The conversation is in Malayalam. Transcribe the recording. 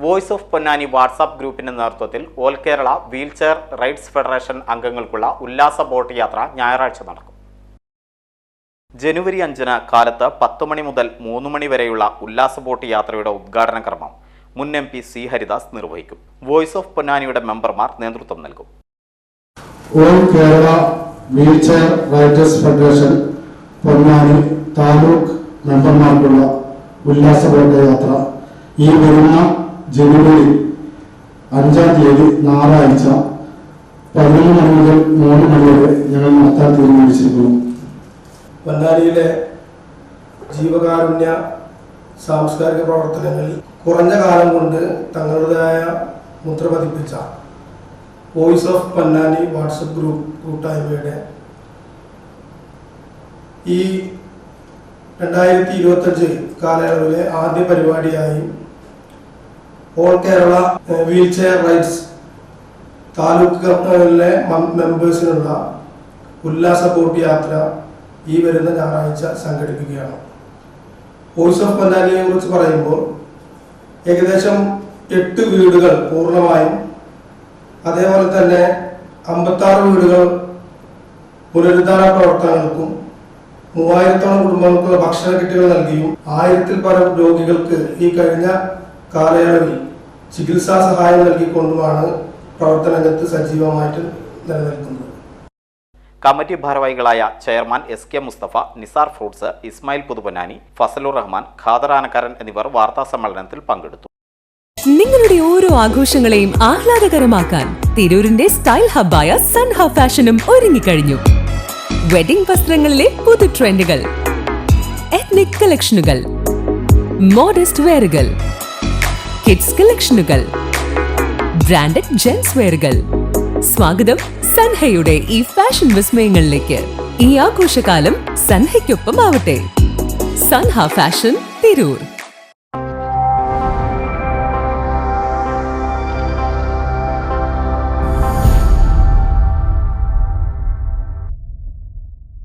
വോയിസ് ഓഫ് പൊന്നാനി വാട്സാപ്പ് ഗ്രൂപ്പിന്റെ നേതൃത്വത്തിൽ all Kerala wheelchair rides federation അംഗങ്ങൾക്കുള്ള ഉല്ലാസ ബോട്ട് യാത്ര ഞായറാഴ്ച നടക്കും. ജനുവരി 5 കാലത്ത് 10 മണി മുതൽ 3 മണി വരെയുള്ള ഉല്ലാസ ബോട്ട് യാത്രയുടെ ഉദ്ഘാടന കർമ്മം മുൻ MP C ഹരിദാസ് നിർവഹിക്കും. വോയിസ് ഓഫ് പൊന്നാനിയുടെ മെമ്പർമാർ നേതൃത്വം നൽകും. All Kerala wheelchair riders federation Ponnani taluk മെമ്പർമാർക്കുള്ള ഉല്ലാസ ബോട്ട് യാത്ര ഈ വരുന്ന ജനുവരി 5 ഞായറാഴ്ച 11 മണി മുതൽ 3 മണി വരെ ഞങ്ങൾ നടത്താൻ തീരുമാനിച്ചിരിക്കുന്നു. പൊന്നാനിയിലെ ജീവകാരുണ്യ സാംസ്കാരിക പ്രവർത്തനങ്ങളിൽ കുറഞ്ഞ കാലം കൊണ്ട് തങ്ങളുടേതായ മുദ്ര പതിപ്പിച്ച voice of Ponnani WhatsApp group കൂട്ടായ്മയുടെ ഈ 2025 കാലയളവിലെ ആദ്യ പരിപാടിയായി ഓൾ കേരള വീൽചെയർ റൈഡ്സ് താലൂക്കുകളിലെ മെമ്പേഴ്സിനുള്ള ഉല്ലാസ ബോട്ട് യാത്ര ഈ വരുന്ന ഞായറാഴ്ച സംഘടിപ്പിക്കുകയാണ്. വോയിസ് ഓഫ് പൊന്നാനിയെ കുറിച്ച് പറയുമ്പോൾ ഏകദേശം 8 വീടുകൾ പൂർണ്ണമായും, അതേപോലെ തന്നെ 56 വീടുകൾ പുനരുദ്ധാരണ പ്രവർത്തനങ്ങൾക്കും 3000-ഓളം കുടുംബങ്ങൾക്ക് ഭക്ഷണ കിറ്റുകൾ നൽകിയും 1000-ൽ പരം രോഗികൾക്ക് ഈ കഴിഞ്ഞ കാലയളവിൽ ചികിത്സാ സഹായം നൽകിക്കൊണ്ടുമാണ് പ്രവർത്തന രംഗത്ത് സജീവമായിട്ട് നിലനിൽക്കുന്നത്. കമ്മിറ്റി ഭാരവാഹികളായ chairman SK Mustafa, Nisar fruits, Ismail Puthuponnani, Fazalur Rahman, Khader Anakkaran എന്നിവർ വാർത്താ സമ്മേളനത്തിൽ പങ്കെടുത്തു. നിങ്ങളുടെ ഓരോ ആഘോഷങ്ങളെയും ആഹ്ലാദകരമാക്കാൻ തിരൂരിന്റെ സ്റ്റൈൽ ഹബ്ബായ സൻഹ ഫാഷനും ഒരുങ്ങിക്കഴിഞ്ഞു. വെഡിംഗ് വസ്ത്രങ്ങളിലെ പുതു ട്രെൻഡുകൾ, എത്നിക് കളക്ഷനുകൾ, മോഡസ്റ്റ് വെയറുകൾ, കിഡ്സ് കളക്ഷനുകൾ, ബ്രാൻഡഡ് ജെൻസ് വെയറുകൾ. സ്വാഗതം സൻഹയുടെ ഈ ഫാഷൻ വിസ്മയങ്ങളിലേക്ക്. ഈ ആഘോഷകാലം സൻഹയ്ക്കൊപ്പം ആവട്ടെ. സൻഹ ഫാഷൻ, തിരൂർ.